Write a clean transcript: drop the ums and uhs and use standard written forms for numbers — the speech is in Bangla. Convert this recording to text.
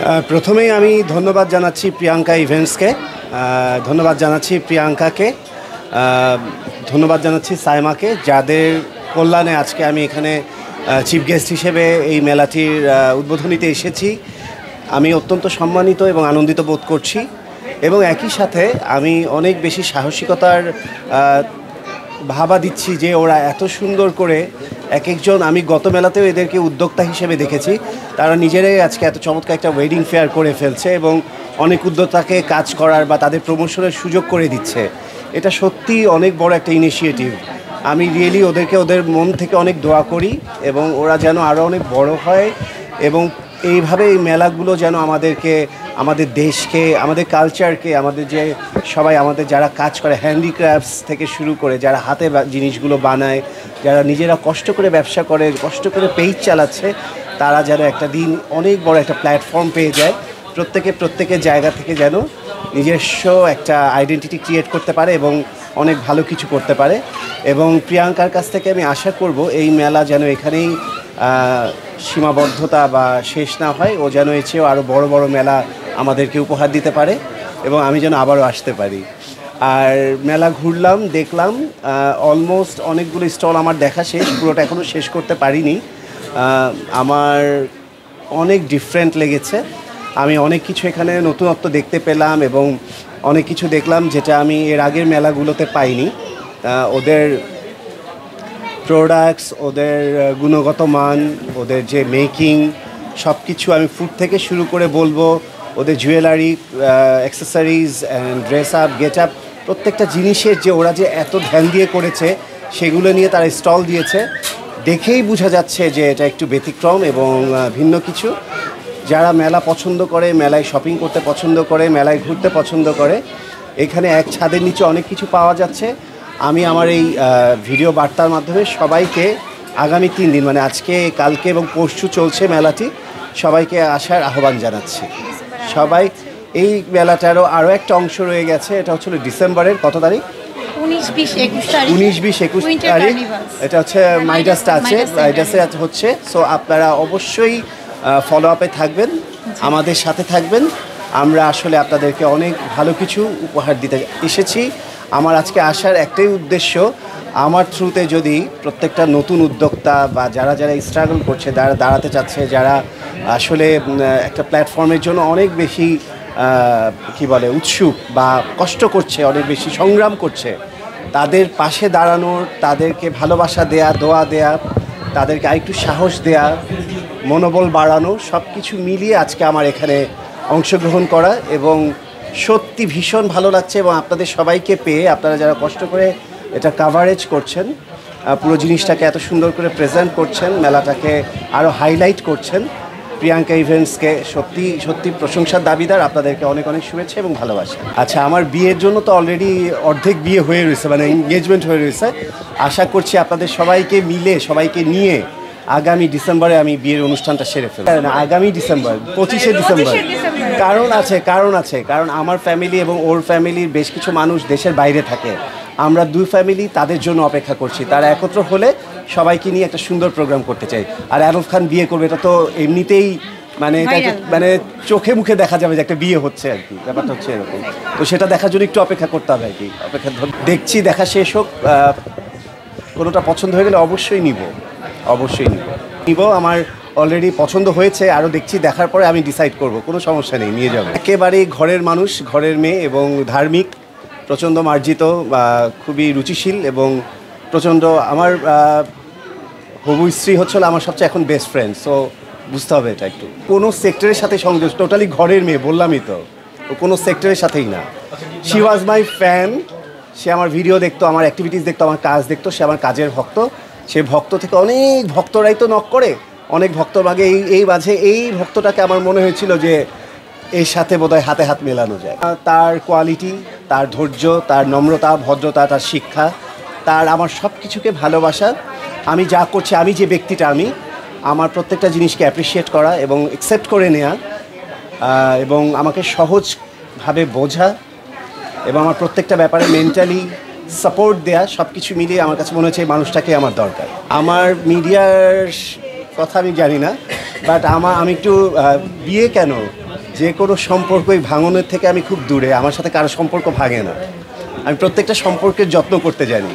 প্রথমেই আমি ধন্যবাদ জানাচ্ছি প্রিয়াঙ্কা ইভেন্টসকে, ধন্যবাদ জানাচ্ছি প্রিয়াঙ্কাকে, ধন্যবাদ জানাচ্ছি সাইমাকে, যাদের কল্যাণে আজকে আমি এখানে চিফ গেস্ট হিসেবে এই মেলাটির উদ্বোধনীতে এসেছি। আমি অত্যন্ত সম্মানিত এবং আনন্দিত বোধ করছি এবং একই সাথে আমি অনেক বেশি সাহসিকতার ভাবা দিচ্ছি যে ওরা এত সুন্দর করে এক একজন, আমি গত মেলাতেও এদেরকে উদ্যোক্তা হিসেবে দেখেছি, তারা নিজেরাই আজকে এত চমৎকার একটা ওয়েডিং ফেয়ার করে ফেলছে এবং অনেক উদ্যোক্তাকে কাজ করার বা তাদের প্রমোশনের সুযোগ করে দিচ্ছে। এটা সত্যি অনেক বড় একটা ইনিশিয়েটিভ। আমি রিয়েলি ওদেরকে ওদের মন থেকে অনেক দোয়া করি এবং ওরা যেন আরও অনেক বড় হয় এবং এইভাবে এই মেলাগুলো যেন আমাদেরকে, আমাদের দেশকে, আমাদের কালচারকে, আমাদের যে সবাই আমাদের যারা কাজ করে হ্যান্ডিক্রাফটস থেকে শুরু করে যারা হাতে জিনিসগুলো বানায়, যারা নিজেরা কষ্ট করে ব্যবসা করে, কষ্ট করে পেজ চালাচ্ছে, তারা যেন একটা দিন অনেক বড় একটা প্ল্যাটফর্ম পেয়ে যায়, প্রত্যেকের জায়গা থেকে যেন নিজস্ব একটা আইডেন্টিটি ক্রিয়েট করতে পারে এবং অনেক ভালো কিছু করতে পারে। এবং প্রিয়াঙ্কার কাছ থেকে আমি আশা করব এই মেলা যেন এখানেই সীমাবদ্ধতা বা শেষ না হয়, ও যেন এর চেয়েও আরও বড় বড় মেলা আমাদেরকে উপহার দিতে পারে এবং আমি যেন আবারও আসতে পারি। আর মেলা ঘুরলাম, দেখলাম, অলমোস্ট অনেকগুলো স্টল আমার দেখা শেষ, পুরোটা এখনও শেষ করতে পারিনি। আমার অনেক ডিফারেন্ট লেগেছে, আমি অনেক কিছু এখানে নতুনত্ব দেখতে পেলাম এবং অনেক কিছু দেখলাম যেটা আমি এর আগের মেলাগুলোতে পাইনি। ওদের প্রোডাক্টস, ওদের গুণগত মান, ওদের যে মেকিং, সব কিছু, আমি ফুড থেকে শুরু করে বলবো, ওদের jewellery, accessories and dress up, get up, প্রত্যেকটা জিনিসের যে ওরা যে এত ধ্যান দিয়ে করেছে, সেগুলো নিয়ে তারা স্টল দিয়েছে। দেখেই বোঝা যাচ্ছে যে এটা একটু ব্যতিক্রম এবং ভিন্ন কিছু। যারা মেলা পছন্দ করে, মেলায় শপিং করতে পছন্দ করে, মেলায় ঘুরতে পছন্দ করে, এখানে এক ছাদের নিচে অনেক কিছু পাওয়া যাচ্ছে। আমি আমার এই ভিডিও বার্তার মাধ্যমে সবাইকে আগামী 3 দিন, মানে আজকে, কালকে এবং পরশু চলছে মেলাটি, সবাইকে আসার আহ্বান জানাচ্ছি। সবাই, এই মেলাটারও আরও একটা অংশ রয়ে গেছে, এটা হচ্ছে ডিসেম্বরের কত তারিখ? 19-20-21 তারিখ। এটা হচ্ছে মাইডাসটা আছে, মাইডাসে হচ্ছে। সো আপনারা অবশ্যই ফলো আপে থাকবেন, আমাদের সাথে থাকবেন। আমরা আসলে আপনাদেরকে অনেক ভালো কিছু উপহার দিতে এসেছি। আমার আজকে আসার একটাই উদ্দেশ্য, আমার থ্রুতে যদি প্রত্যেকটা নতুন উদ্যোক্তা বা যারা স্ট্রাগল করছে, যারা দাঁড়াতে চাচ্ছে, যারা আসলে একটা প্ল্যাটফর্মের জন্য অনেক বেশি কি বলে উৎসুক বা কষ্ট করছে, অনেক বেশি সংগ্রাম করছে, তাদের পাশে দাঁড়ানোর, তাদেরকে ভালোবাসা দেয়া, দোয়া দেয়া, তাদেরকে আরেকটু সাহস দেয়া, মনোবল বাড়ানো, সব কিছু মিলিয়ে আজকে আমার এখানে অংশগ্রহণ করা এবং সত্যি ভীষণ ভালো লাগছে। এবং আপনাদের সবাইকে পেয়ে, আপনারা যারা কষ্ট করে এটা কাভারেজ করছেন, পুরো জিনিসটাকে এত সুন্দর করে প্রেজেন্ট করছেন, মেলাটাকে আরও হাইলাইট করছেন, প্রিয়াঙ্কা ইভেন্টসকে সত্যি সত্যি প্রশংসার দাবিদার। আপনাদেরকে অনেক অনেক শুভেচ্ছা এবং ভালোবাসা। আচ্ছা, আমার বিয়ের জন্য তো অলরেডি অর্ধেক বিয়ে হয়ে রয়েছে, মানে এনগেজমেন্ট হয়ে রয়েছে। আশা করছি আপনাদের সবাইকে মিলে, সবাইকে নিয়ে আগামী ডিসেম্বরে আমি বিয়ের অনুষ্ঠানটা সেরে ফেলব। আগামী ডিসেম্বর, 25শে ডিসেম্বর। কারণ আমার ফ্যামিলি এবং ওর ফ্যামিলির বেশ কিছু মানুষ দেশের বাইরে থাকে। আমরা 2 ফ্যামিলি তাদের জন্য অপেক্ষা করছি, তারা একত্র হলে সবাইকে নিয়ে একটা সুন্দর প্রোগ্রাম করতে চাই। আর আরফ খান বিয়ে করবে, এটা তো এমনিতেই মানে এটাকে মানে চোখে মুখে দেখা যাবে যে একটা বিয়ে হচ্ছে আর কি, ব্যাপারটা হচ্ছে এরকম। তো সেটা দেখার জন্য একটু অপেক্ষা করতে হবে আর কি, দেখছি, দেখা শেষ হোক। কোনোটা পছন্দ হয়ে গেলে অবশ্যই নিব। আমার অলরেডি পছন্দ হয়েছে, আরও দেখছি, দেখার পরে আমি ডিসাইড করব, কোনো সমস্যা নেই, নিয়ে যাবো। একেবারেই ঘরের মানুষ, ঘরের মেয়ে এবং ধার্মিক, প্রচণ্ড মার্জিত, খুবই রুচিশীল এবং প্রচণ্ড, আমার হবু স্ত্রী হচ্ছিল আমার সবচেয়ে এখন বেস্ট ফ্রেন্ড। সো বুঝতে হবে এটা একটু, কোনো সেক্টরের সাথে সংযোগ, টোটালি ঘরের মেয়ে, বললামই তো, কোনো সেক্টরের সাথেই না। শি ওয়াজ মাই ফ্যান, সে আমার ভিডিও দেখতো, আমার অ্যাক্টিভিটিস দেখতো, আমার কাজ দেখতো, সে আমার কাজের ভক্ত। সে ভক্ত থেকে অনেক ভক্তরাই তো নক করে, অনেক ভক্তর মাঝে এই মাঝে এই ভক্তটাকে আমার মনে হয়েছিল যে এর সাথে বোধহয় হাতে হাত মেলানো যায়। তার কোয়ালিটি, তার ধৈর্য, তার নম্রতা, ভদ্রতা, তার শিক্ষা, তার আমার সব কিছুকে ভালোবাসা, আমি যা করছি, আমি যে ব্যক্তিটা, আমি আমার প্রত্যেকটা জিনিসকে অ্যাপ্রিসিয়েট করা এবং অ্যাকসেপ্ট করে নেওয়া এবং আমাকে সহজভাবে বোঝা এবং আমার প্রত্যেকটা ব্যাপারে মেন্টালি সাপোর্ট দেয়া, সব কিছু মিলিয়ে আমার কাছে মনে হচ্ছে এই মানুষটাকে আমার দরকার। আমার মিডিয়ার কথা আমি জানি না, বাট আমি একটু বিয়ে কেন, যে কোনো সম্পর্কই ভাঙনের থেকে আমি খুব দূরে, আমার সাথে কারো সম্পর্ক ভাঙে না, আমি প্রত্যেকটা সম্পর্কের যত্ন করতে জানি।